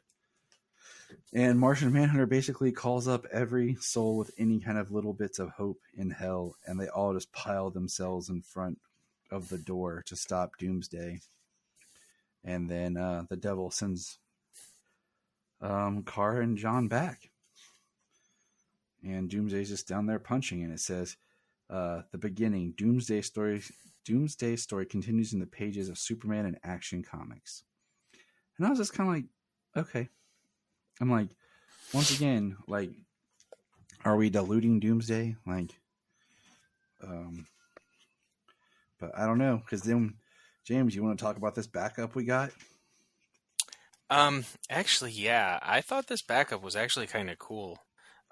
And Martian Manhunter basically calls up every soul with any kind of little bits of hope in hell, and they all just pile themselves in front of the door to stop Doomsday. And then the devil sends Kara and John back. And Doomsday's just down there punching, and it says, the beginning, Doomsday story continues in the pages of Superman and Action Comics. And I was just kind of like, okay. I'm like, once again, like, are we diluting Doomsday? Like, but I don't know, because then, James, you want to talk about this backup we got? Actually, yeah, I thought this backup was actually kind of cool.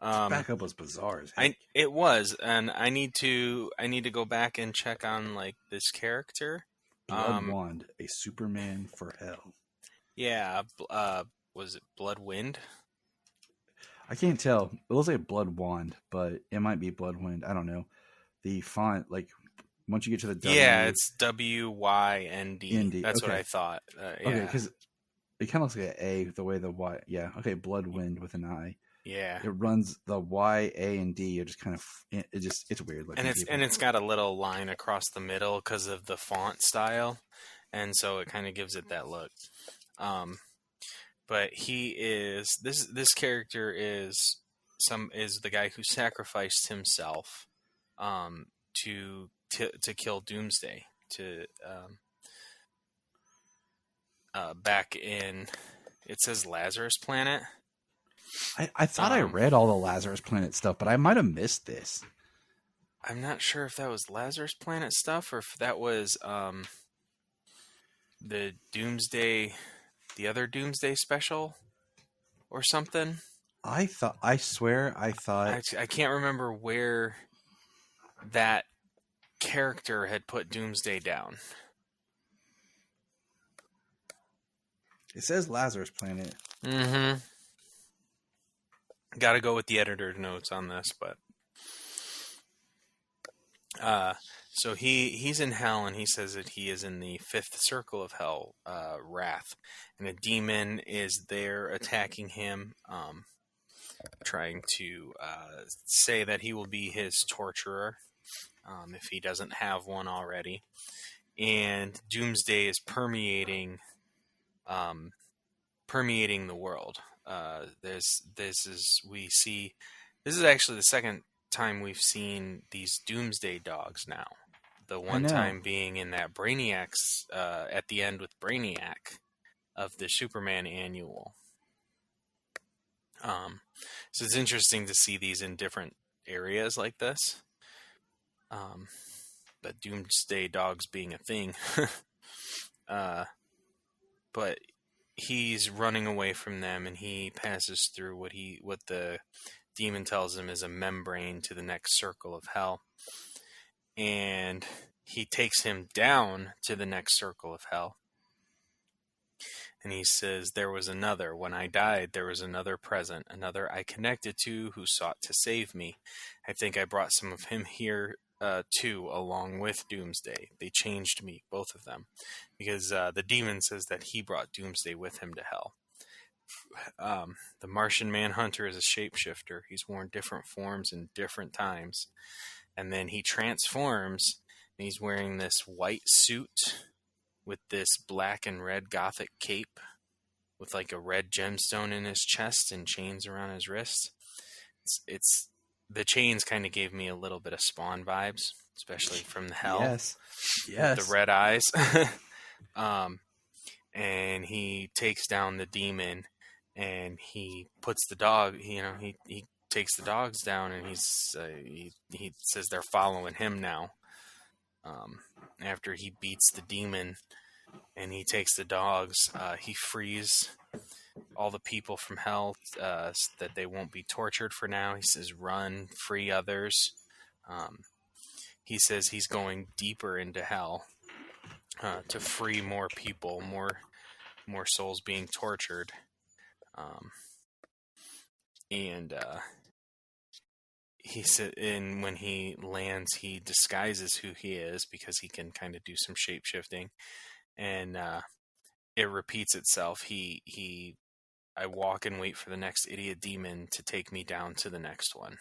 This backup was bizarre as heck. It was, and I need to go back and check on like this character. Blood Wand, a Superman for Hell. Yeah, was it Blood Wind? I can't tell. It looks like Blood Wand, but it might be Blood Wind. I don't know. The font, like, Once you get to the W. Yeah, it's WYND. ND. That's what Okay. I thought. Okay, Yeah. because it kind of looks like an A the way the Y. Yeah. Okay. Bloodwind with an I. Yeah. It runs the Y, A, and D. You're just kind of it's weird looking. And it's got a little line across the middle because of the font style, and so it kind of gives it that look. But he is this character is the guy who sacrificed himself to kill Doomsday back in, it says Lazarus Planet. I thought I read all the Lazarus Planet stuff, but I might have missed this. I'm not sure if that was Lazarus Planet stuff or if that was the Doomsday, the other Doomsday special or something. I thought I can't remember where that character had put Doomsday down. It says Lazarus Planet. Mm-hmm. Got to go with the editor notes on this, but so he's in hell, and he says that he is in the fifth circle of hell, Wrath, and a demon is there attacking him, trying to say that he will be his torturer if he doesn't have one already, and Doomsday is permeating the world. This is actually the second time we've seen these Doomsday dogs now. The one time being in that Brainiac's at the end with Brainiac of the Superman annual. So it's interesting to see these in different areas like this. But Doomsday dogs being a thing. But he's running away from them, and he passes through what the demon tells him is a membrane to the next circle of hell. And he takes him down to the next circle of hell. And he says, there was another. When I died, there was another present, another I connected to who sought to save me. I think I brought some of him here too, along with Doomsday. They changed me, both of them, because the demon says that he brought Doomsday with him to hell. The Martian Manhunter is a shapeshifter. He's worn different forms in different times, and then he transforms, and he's wearing this white suit with this black and red gothic cape with like a red gemstone in his chest and chains around his wrist. It's the chains kind of gave me a little bit of Spawn vibes, especially from the hell. Yes. With the red eyes. And he takes down the demon, and he puts the dog, he takes the dogs down, and he says they're following him now. After he beats the demon and he takes the dogs, he frees all the people from hell that they won't be tortured for now. He says, run, free others. He says he's going deeper into hell to free more people, more souls being tortured. He said, and when he lands, he disguises who he is because he can kind of do some shape shifting, and it repeats itself. I walk and wait for the next idiot demon to take me down to the next one.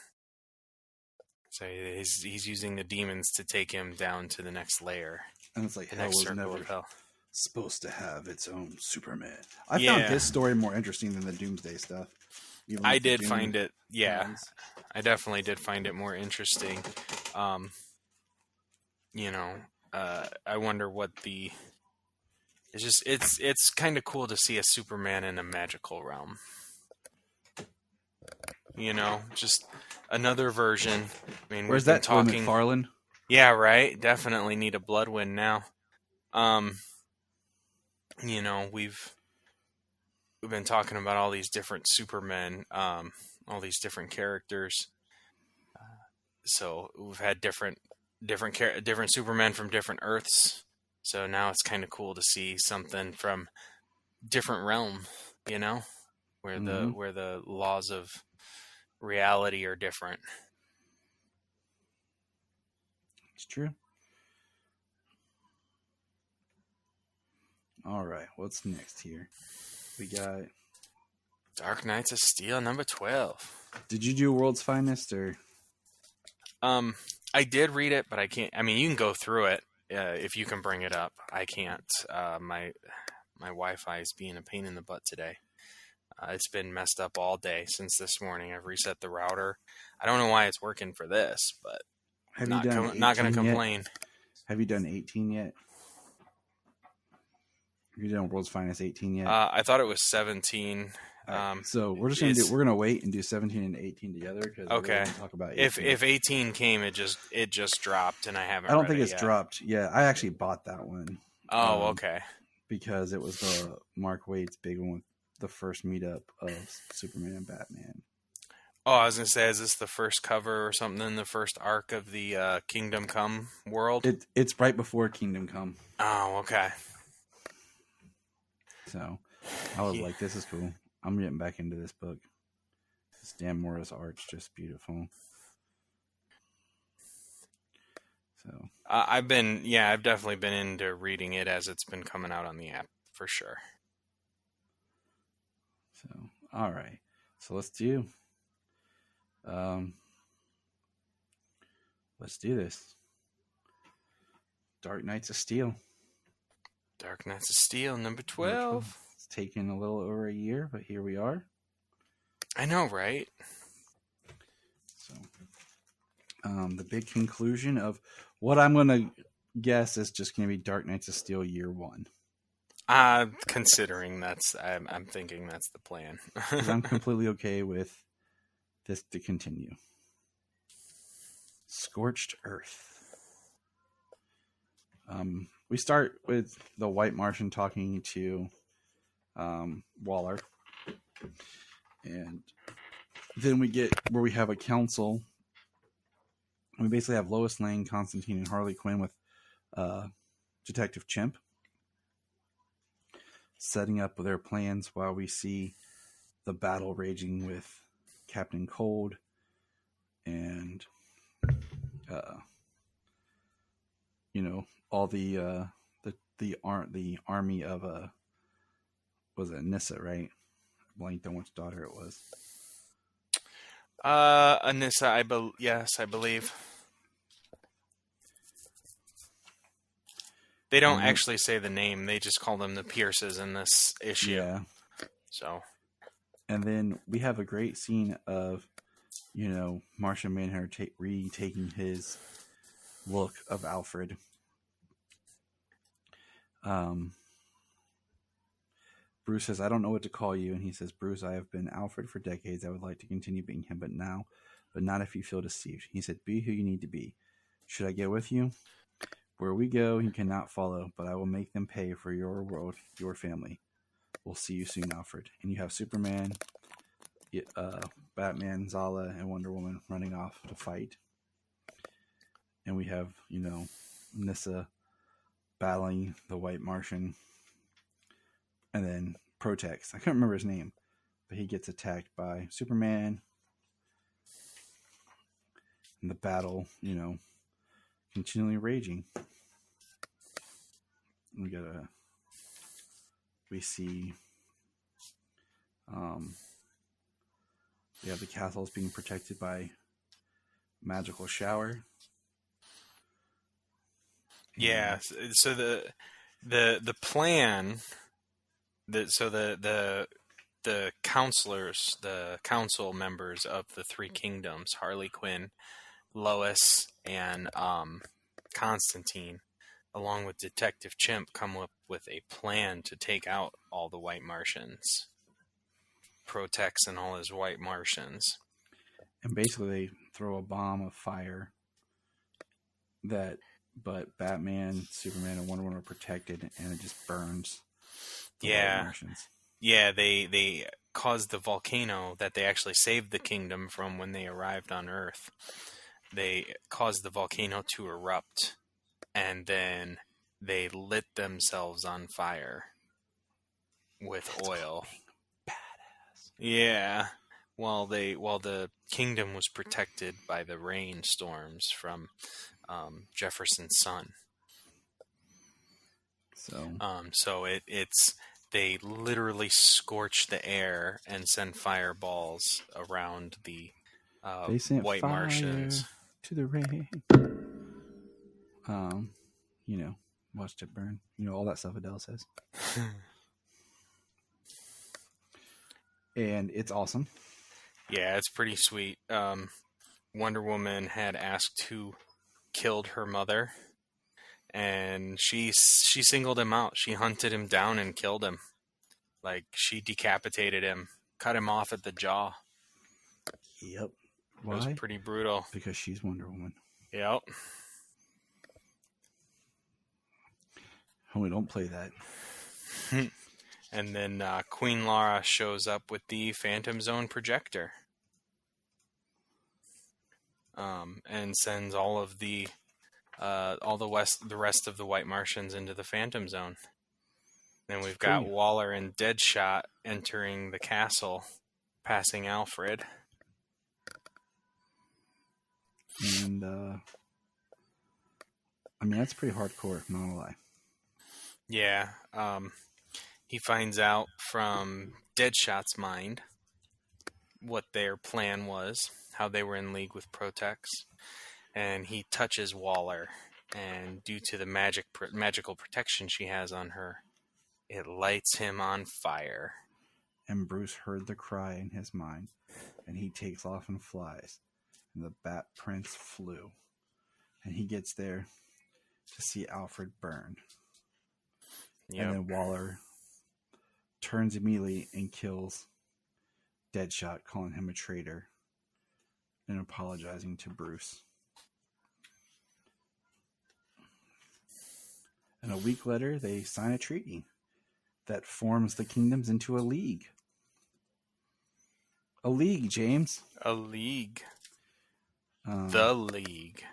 So he's using the demons to take him down to the next layer. And it's like hell was never supposed to have its own Superman. I found his story more interesting than the Doomsday stuff. I did find it, I definitely did find it more interesting. I wonder what it's kind of cool to see a Superman in a magical realm. Just another version. I mean, where's that talking McFarlane? Yeah, right. Definitely need a Bloodwind now. We've been talking about all these different Supermen, all these different characters. So we've had different Supermen from different Earths. So now it's kind of cool to see something from different realm, where the laws of reality are different. It's true. All right, what's next here? We got Dark Knights of Steel number 12. Did you do World's Finest or? I did read it, but I can't. I mean, you can go through it if you can bring it up. I can't. My Wi-Fi is being a pain in the butt today. It's been messed up all day since this morning. I've reset the router. I don't know why it's working for this, but Have not you done not going to 18 yet? complain. Have you done 18 yet? Have you done World's Finest 18 yet? I thought it was 17. So we're just gonna wait and do 17 and 18 together because Okay. we're talk about 18. If 18 came, it just dropped, and I haven't. I don't read think it it's yet. dropped. Yeah, I actually bought that one. Oh, okay. Because it was the Mark Waid's big one with the first meetup of Superman and Batman. Oh, I was gonna say, is this the first cover or something in the first arc of the Kingdom Come world? It's right before Kingdom Come. Oh, okay. So I was like, this is cool. I'm getting back into this book. Dan Mora's art's just beautiful. So I've definitely been into reading it as it's been coming out on the app for sure. So all right. So let's do this. Dark Knights of Steel. Dark Knights of Steel number 12. It's taken a little over a year, but here we are. I know, right? So the big conclusion of what I'm going to guess is just going to be Dark Knights of Steel year 1. Considering I'm thinking that's the plan. 'Cause I'm completely okay with this to continue. Scorched Earth. We start with the White Martian talking to Waller. And then we get where we have a council. We basically have Lois Lane, Constantine, and Harley Quinn with Detective Chimp setting up their plans while we see the battle raging with Captain Cold and all the army of was it Anissa, right? I blanked on which daughter it was. Anissa, yes, I believe. They don't actually say the name. They just call them the Pierces in this issue. Yeah. So. And then we have a great scene of, Martian Manhunter retaking his look of Alfred. Bruce says, I don't know what to call you. And he says, Bruce, I have been Alfred for decades. I would like to continue being him, but not if you feel deceived. He said, be who you need to be. Should I go with you? Where we go, you cannot follow, but I will make them pay for your world, your family. We'll see you soon, Alfred. And you have Superman, Batman, Zala, and Wonder Woman running off to fight. And we have, Nissa battling the White Martian. And then Protex. I can't remember his name, but he gets attacked by Superman. And the battle, continually raging. We see we have the castles being protected by magical shower. Yeah, so the plan the counselors, the council members of the three kingdoms, Harley Quinn, Lois, and Constantine, along with Detective Chimp, come up with a plan to take out all the White Martians. Protex and all his White Martians. And basically they throw a bomb of fire but Batman, Superman, and Wonder Woman are protected, and it just burns the White Martians. Yeah, they caused the volcano that they actually saved the kingdom from when they arrived on Earth. They caused the volcano to erupt, and then they lit themselves on fire with oil. Badass. Yeah, while the kingdom was protected by the rainstorms from Jefferson's son. So it's they literally scorch the air and send fireballs around the they sent White fire Martians to the rain. Watched it burn. All that stuff Adele says. And it's awesome. Yeah, it's pretty sweet. Wonder Woman had asked who killed her mother, and she singled him out. She hunted him down and killed him. Like, she decapitated him, cut him off at the jaw. Yep. Why? It was pretty brutal. Because she's Wonder Woman. Yep. Oh, we don't play that. And then Queen Lara shows up with the Phantom Zone projector, and sends all of the rest of the White Martians into the Phantom Zone. Then we've got Waller and Deadshot entering the castle, passing Alfred. And that's pretty hardcore, not gonna lie. Yeah. He finds out from Deadshot's mind what their plan was, how they were in league with Protex, and he touches Waller, and due to the magical protection she has on her, it lights him on fire. And Bruce heard the cry in his mind, and he takes off and flies, and the Bat Prince flew, and he gets there to see Alfred burn. Yep. And then Waller turns immediately and kills Deadshot, calling him a traitor and apologizing to Bruce. And a week later, they sign a treaty that forms the kingdoms into a league. A league, James. A league. The League.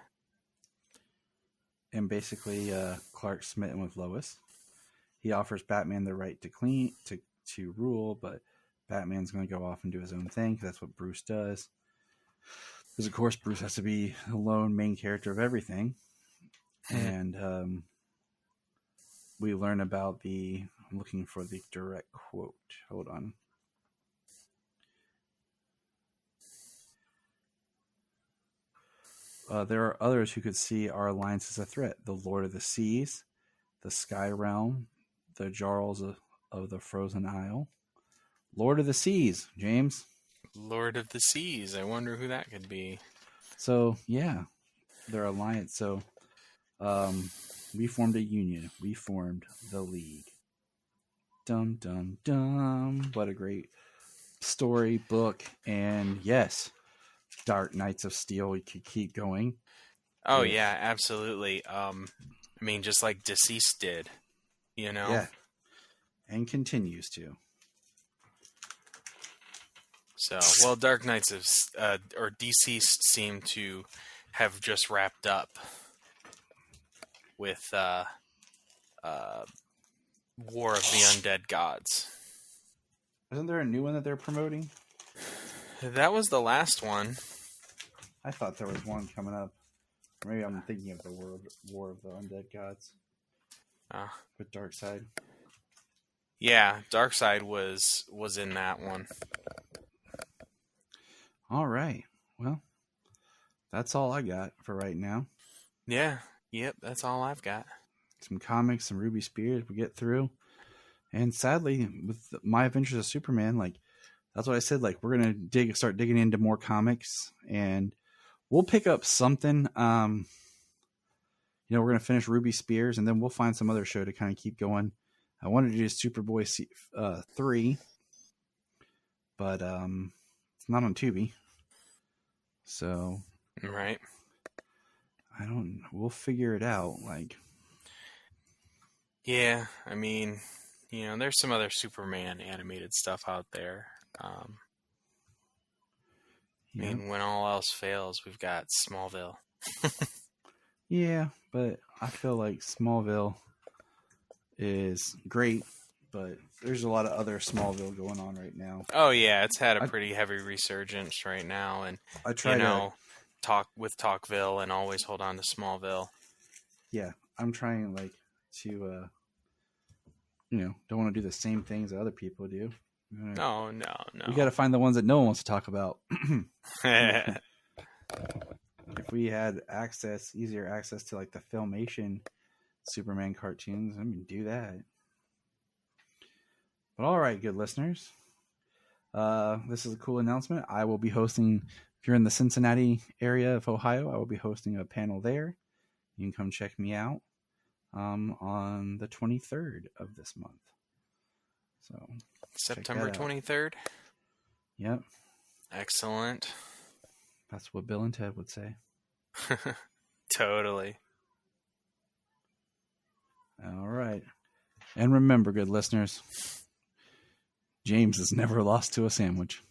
And basically, Clark's smitten with Lois. He offers Batman the right to rule, but Batman's going to go off and do his own thing, because that's what Bruce does. Because, of course, Bruce has to be the lone main character of everything. And we learn about I'm looking for the direct quote. Hold on. There are others who could see our alliance as a threat. The Lord of the Seas, the Sky Realm, the Jarls of the Frozen Isle. Lord of the Seas, James. Lord of the Seas. I wonder who that could be. So, yeah, their alliance. So, we formed a union. We formed the League. Dum, dum, dum. What a great story, book. And yes, Dark Knights of Steel. We could keep going. Oh, yeah, absolutely. Just like Deceased did, Yeah. And continues to. So, Dark Knights or Deceased seem to have just wrapped up with War of the Undead Gods. Isn't there a new one that they're promoting? That was the last one. I thought there was one coming up. Maybe I'm thinking of the War of the Undead Gods. With Darkseid. Yeah, Darkseid was in that one. All right. Well, that's all I got for right now. Yeah. Yep, that's all I've got. Some comics, some Ruby Spears we get through. And sadly, with My Adventures of Superman, that's what I said, we're going to start digging into more comics, and we'll pick up something. We're going to finish Ruby Spears, and then we'll find some other show to kind of keep going. I wanted to do Superboy 3, but it's not on Tubi. So, right. We'll figure it out. Yeah, there's some other Superman animated stuff out there. When all else fails, we've got Smallville. Yeah, but I feel like Smallville is great, but there's a lot of other Smallville going on right now. Oh yeah, it's had a pretty heavy resurgence right now, and I try to talk with Talkville and always hold on to Smallville. Yeah, I'm trying to don't want to do the same things that other people do. No. We got to find the ones that no one wants to talk about. If we had easier access to like the Filmation Superman cartoons, do that. But all right, good listeners. This is a cool announcement. I will be hosting, if you're in the Cincinnati area of Ohio, I will be hosting a panel there. You can come check me out on the 23rd of this month. So September 23rd? Yep. Excellent. That's what Bill and Ted would say. Totally. All right. And remember, good listeners, James has never lost to a sandwich.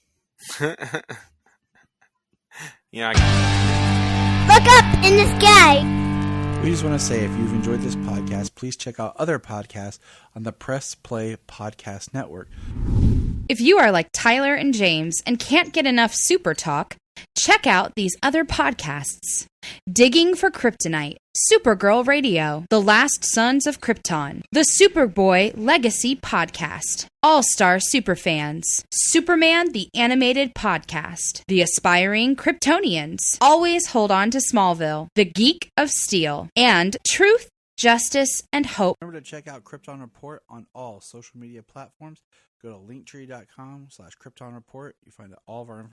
Look up in the sky. We just want to say, if you've enjoyed this podcast, please check out other podcasts on the Press Play Podcast Network. If you are like Tyler and James and can't get enough Super Talk, check out these other podcasts. Digging for Kryptonite, Supergirl Radio, The Last Sons of Krypton, the Superboy Legacy Podcast, All-Star Superfans, Superman the Animated Podcast, The Aspiring Kryptonians, Always Hold On to Smallville, The Geek of Steel, and Truth, Justice, and Hope. Remember to check out Krypton Report on all social media platforms. Go to linktree.com/Krypton Report. You find all of our